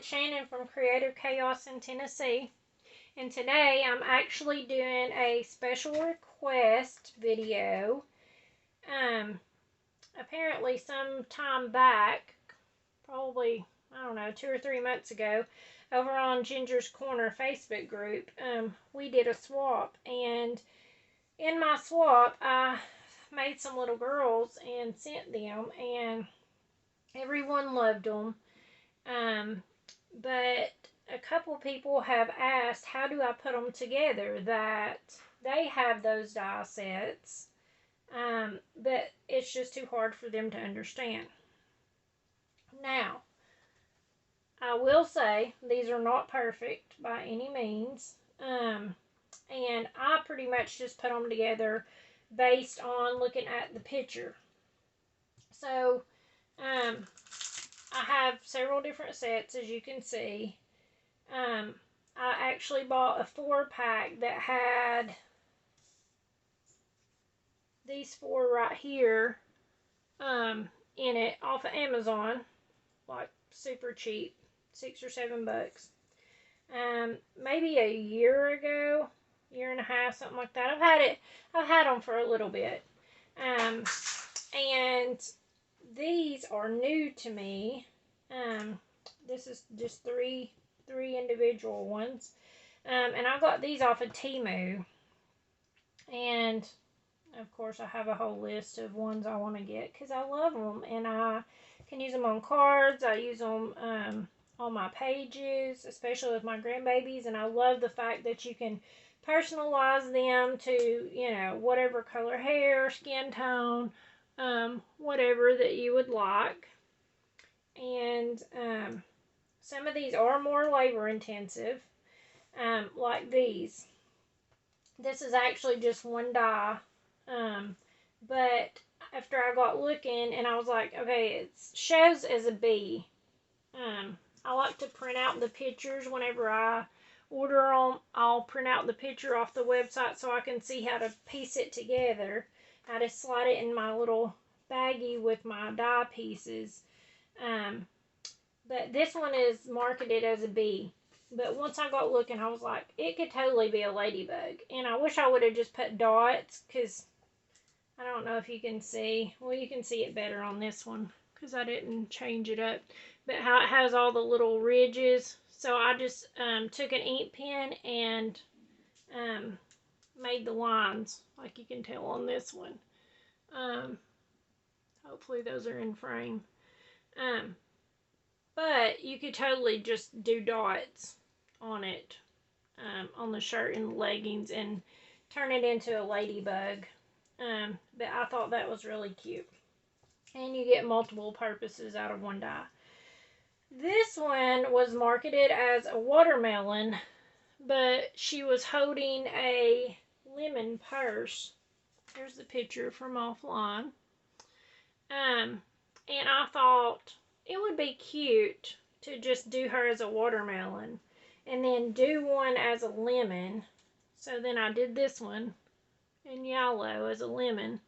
it's Shannon from Creative Chaos in Tennessee, and today I'm actually doing a special request video. Apparently some time back, probably, I don't know, 2 or 3 months ago, over on Ginger's Corner Facebook group, we did a swap, and in my swap, I made some little girls and sent them, and everyone loved them. But a couple people have asked, how do I put them together? That they have those die sets, but it's just too hard for them to understand. Now, I will say these are not perfect by any means, and I pretty much just put them together based on looking at the picture. So, I have several different sets, as you can see. I actually bought a 4-pack that had these 4 right here in it off of Amazon, like super cheap, $6 or $7. Maybe a year ago, year and a half, something like that. I've had them for a little bit, and these are new to me. This is just three individual ones, and I got these off of Temu, and of course I have a whole list of ones I want to get because I love them, and I can use them on cards. I use them on my pages, especially with my grandbabies, and I love the fact that you can personalize them to, you know, whatever color hair, skin tone, whatever that you would like. And some of these are more labor intensive, like these. This is actually just one die, but after I got looking and I was like, okay, it shows as a B. I like to print out the pictures whenever I order them. I'll print out the picture off the website so I can see how to piece it together. I just slide it in my little baggie with my die pieces. But this one is marketed as a B. But once I got looking, I was like, it could totally be a ladybug. And I wish I would have just put dots, because I don't know if you can see. Well, you can see it better on this one because I didn't change it up. But how it has all the little ridges. So I just took an ink pen and made the lines, like you can tell on this one. Hopefully those are in frame. But you could totally just do dots on it, on the shirt and leggings, and turn it into a ladybug. But I thought that was really cute. And you get multiple purposes out of one die. This one was marketed as a watermelon, but she was holding a lemon purse. Here's the picture from offline. And I thought it would be cute to just do her as a watermelon and then do one as a lemon. So then I did this one in yellow as a lemon.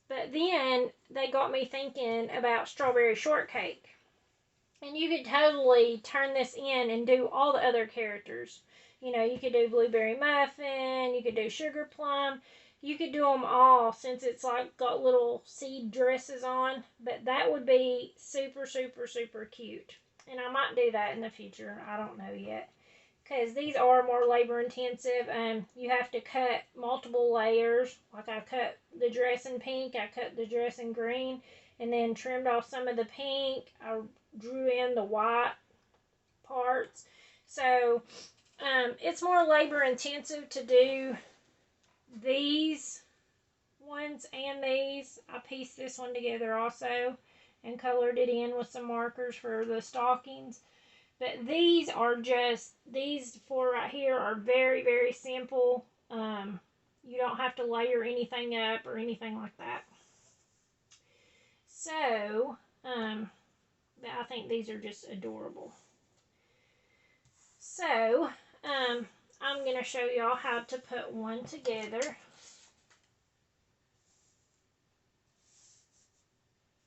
But then they got me thinking about strawberry shortcake. And you could totally turn this in and do all the other characters. You know, you could do blueberry muffin, you could do sugar plum. You could do them all since it's like got little seed dresses on. But that would be super, super, super cute. And I might do that in the future. I don't know yet. Because these are more labor intensive. You have to cut multiple layers. Like I cut the dress in pink. I cut the dress in green. And then trimmed off some of the pink. I drew in the white parts. So it's more labor intensive to do these ones and these. I pieced this one together also and colored it in with some markers for the stockings. But these are just, these 4 right here are very, very simple. You don't have to layer anything up or anything like that. So, I think these are just adorable. So, I'm going to show y'all how to put one together.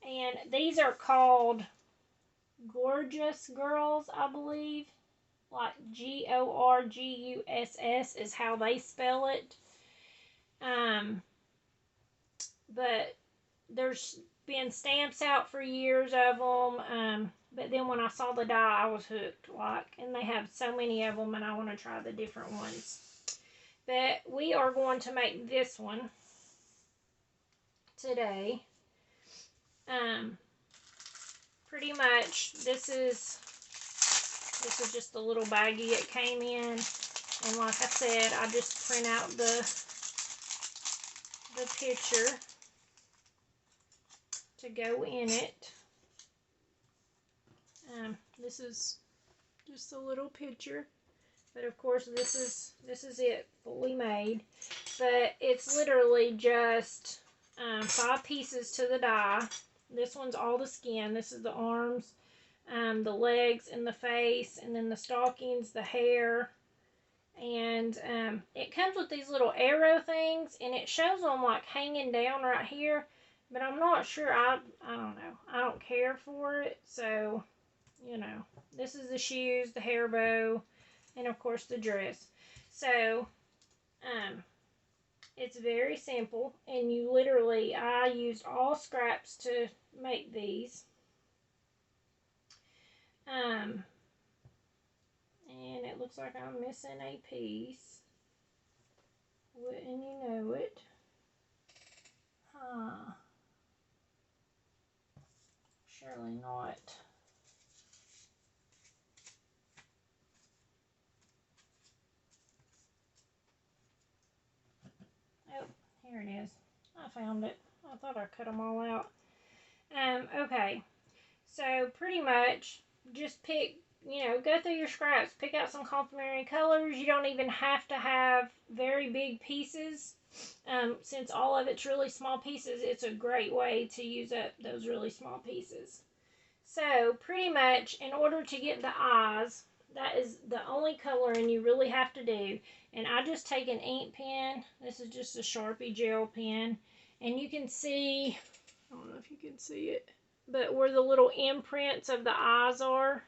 And these are called Gorgeous Girls, I believe. Like Gorguss is how they spell it. But there's been stamps out for years of them. But then when I saw the die, I was hooked. And they have so many of them, and I want to try the different ones. But we are going to make this one today. Pretty much this is just the little baggie it came in, and like I said, I just print out the picture to go in it. This is just a little picture, but of course this is it fully made. But it's literally just 5 pieces to the die. This one's all the skin. This is the arms, the legs, and the face, and then the stockings, the hair. And it comes with these little arrow things, and it shows them like hanging down right here, but I'm not sure. I don't know. I don't care for it. So, you know, this is the shoes, the hair bow, and of course the dress. So, it's very simple, and you literally, I used all scraps to make these. And it looks like I'm missing a piece. Wouldn't you know it? Huh. Surely not. Oh, here it is. I found it. I thought I cut them all out. Okay. So pretty much just pick, go through your scraps, pick out some complementary colors. You don't even have to have very big pieces. Since all of it's really small pieces, it's a great way to use up those really small pieces. So pretty much in order to get the eyes, that is the only coloring you really have to do. And I just take an ink pen. This is just a Sharpie gel pen. And you can see, I don't know if you can see it, but where the little imprints of the eyes are.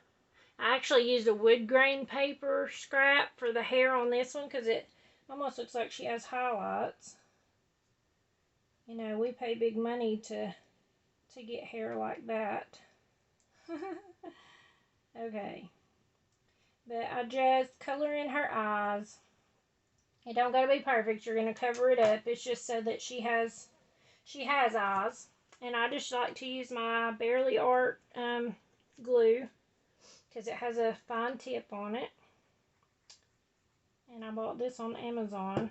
I actually used a wood grain paper scrap for the hair on this one because it almost looks like she has highlights. You know, we pay big money to get hair like that. Okay. But I just color in her eyes. It don't gotta be perfect. You're gonna cover it up. It's just so that she has eyes. And I just like to use my Barely Art glue because it has a fine tip on it. And I bought this on Amazon.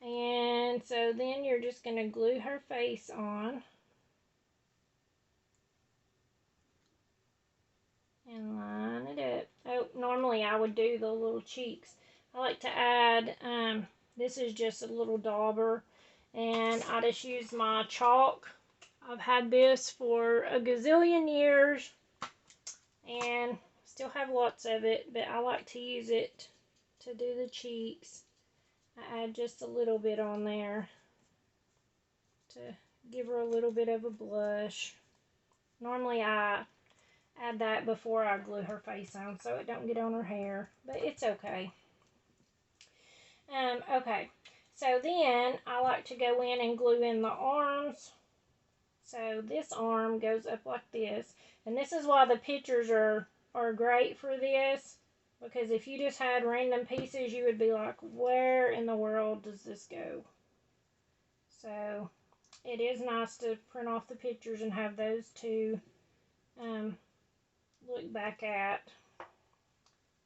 And so then you're just gonna glue her face on. And line it up. Oh, normally I would do the little cheeks. I like to add, this is just a little dauber, and I just use my chalk. I've had this for a gazillion years, and still have lots of it, but I like to use it to do the cheeks. I add just a little bit on there to give her a little bit of a blush. Normally I add that before I glue her face on so it don't get on her hair, but it's okay. Okay, so then I like to go in and glue in the arms. So this arm goes up like this, and this is why the pictures are great for this, because if you just had random pieces, you would be like, where in the world does this go? So it is nice to print off the pictures and have those two look back at.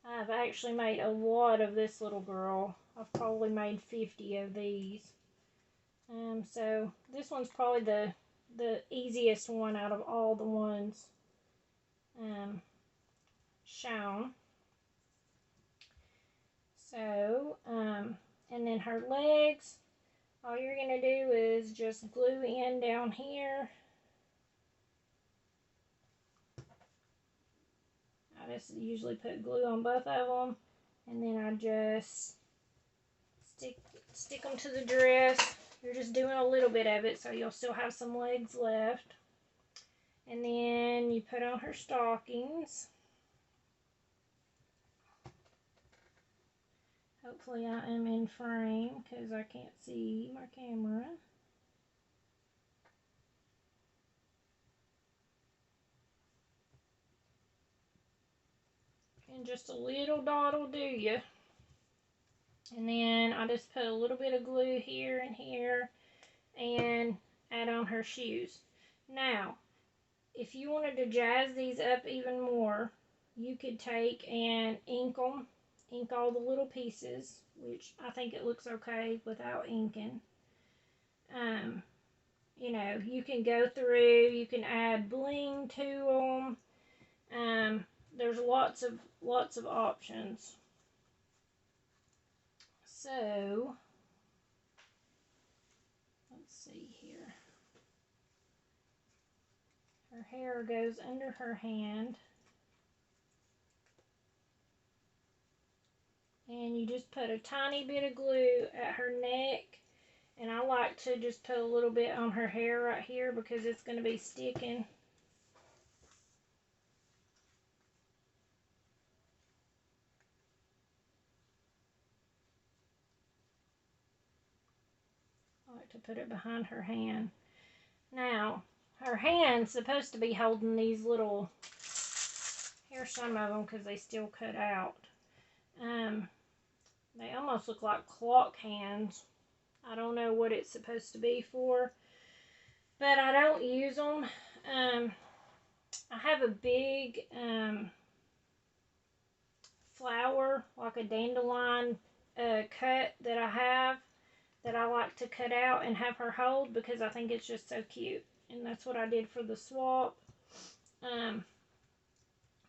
I've actually made a lot of this little girl. I've probably made 50 of these. So this one's probably the easiest one out of all the ones shown. So, and then her legs, all you're going to do is just glue in down here. I just usually put glue on both of them, and then I just stick them to the dress. You're just doing a little bit of it, so you'll still have some legs left. And then you put on her stockings. Hopefully I am in frame because I can't see my camera. And just a little dot will do you. And then I just put a little bit of glue here and here and add on her shoes. Now, if you wanted to jazz these up even more, you could take and ink them. Ink all the little pieces, which I think it looks okay without inking. You know, you can go through, you can add bling to them. There's lots of options. So, let's see here. Her hair goes under her hand. And you just put a tiny bit of glue at her neck. And I like to just put a little bit on her hair right here because it's going to be sticking. I like to put it behind her hand. Now, her hand's supposed to be holding these little, here's some of them because they still cut out. They almost look like clock hands. I don't know what it's supposed to be for, but I don't use them. I have a big flower, like a dandelion cut that I have, that I like to cut out and have her hold because I think it's just so cute. And that's what I did for the swap.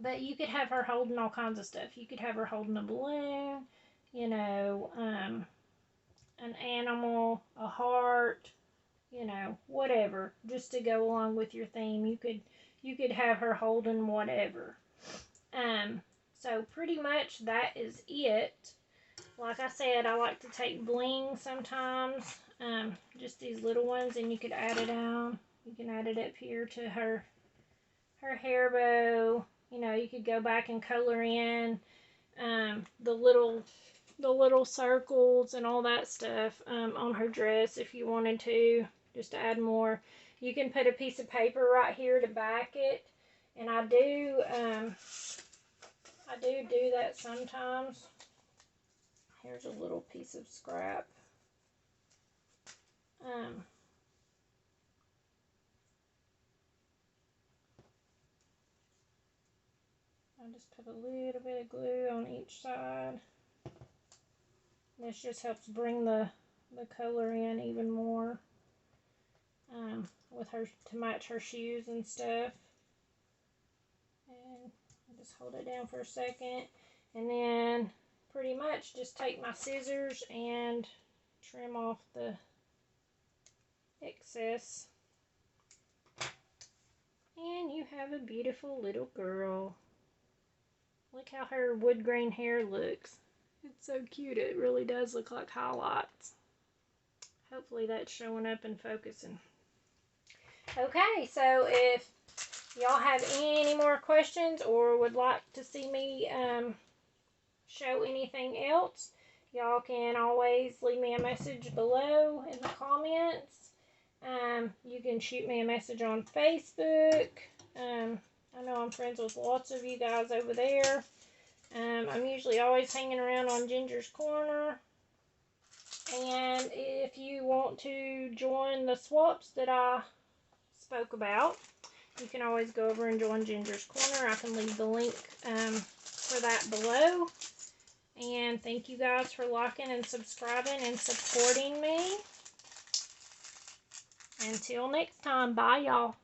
But you could have her holding all kinds of stuff. You could have her holding a balloon, you know, an animal, a heart, you know, whatever, just to go along with your theme. You could have her holding whatever. So pretty much that is it. Like I said, I like to take bling sometimes, just these little ones, and you could add it on. You can add it up here to her hair bow. You know, you could go back and color in the little circles and all that stuff on her dress if you wanted to, just to add more. You can put a piece of paper right here to back it, and I do that sometimes. Here's a little piece of scrap. I just put a little bit of glue on each side. This just helps bring the color in even more with her, to match her shoes and stuff. And I'll just hold it down for a second, and then pretty much just take my scissors and trim off the excess. And you have a beautiful little girl. Look how her wood grain hair looks. It's so cute. It really does look like highlights. Hopefully that's showing up and focusing. Okay, so if y'all have any more questions or would like to see me show anything else, y'all can always leave me a message below in the comments. You can shoot me a message on Facebook. I know I'm friends with lots of you guys over there. I'm usually always hanging around on Ginger's Corner. And if you want to join the swaps that I spoke about, you can always go over and join Ginger's Corner. I can leave the link for that below. And thank you guys for liking and subscribing and supporting me. Until next time, bye y'all.